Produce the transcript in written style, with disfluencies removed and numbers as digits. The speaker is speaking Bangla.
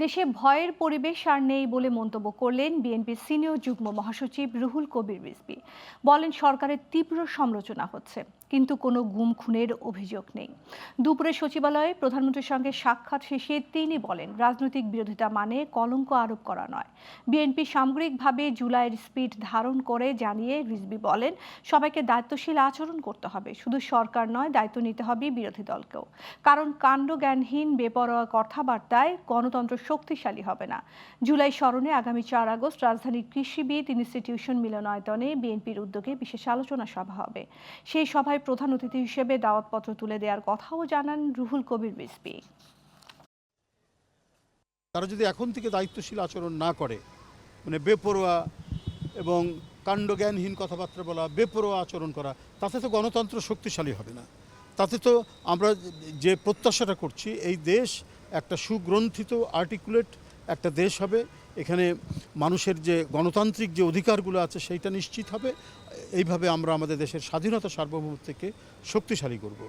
দেশে ভয়ের পরিবেশ আর নেই বলে মন্তব্য করলেন বিএনপির সিনিয়র যুগ্ম মহাসচিব রুহুল কবির রিজভী। বলেন সরকারের তীব্র সমালোচনা হচ্ছে, কিন্তু কোনো গুম খুনের অভিযোগ নেই। দুপুরে সচিবালয়ে প্রধানমন্ত্রীর সঙ্গে সাক্ষাৎ শেষে তিনি বলেন রাজনৈতিক বিরোধিতা মানে কলঙ্ক আরোপ করা নয়। বিএনপি সামগ্রিকভাবে জুলাইয়ের স্পিড ধারণ করে জানিয়ে রিজভী বলেন সবাইকে দায়িত্বশীল আচরণ করতে হবে, শুধু সরকার নয়, দায়িত্ব নিতে হবে বিরোধী দলকেও। কারণ কাণ্ডজ্ঞানহীন বেপরোয়া কথাবার্তায় গণতন্ত্র শক্তিশালী হবে না। জুলাই স্মরণে আগামী 4 আগস্ট রাজধানীর কৃষিবিদ ইনস্টিটিউশন মিলনায়তনে বিএনপির উদ্যোগে বিশেষ আলোচনা সভা হবে। সেই সভায় প্রধান অতিথি হিসেবে দাওয়াতপত্র তুলে দেওয়ার কথাও জানান রুহুল কবির রিজভী। তারা যদি এখন থেকে দায়িত্বশীল আচরণ না করে, মানে বেপরোয়া এবং কাণ্ডজ্ঞানহীন কথাবার্তা বলা, বেপরোয়া আচরণ করা, তাতে তো গণতন্ত্র শক্তিশালী হবে না। তাতে তো আমরা যে প্রত্যাশাটা করছি, এই দেশ একটা সুগ্রন্থিত আর্টিকুলেট একটা দেশ হবে। এখানে মানুষের যে গণতান্ত্রিক যে অধিকারগুলো আছে সেইটা নিশ্চিত হবে। এইভাবে আমরা আমাদের দেশের স্বাধীনতা সার্বভৌমত্বকে শক্তিশালী করব।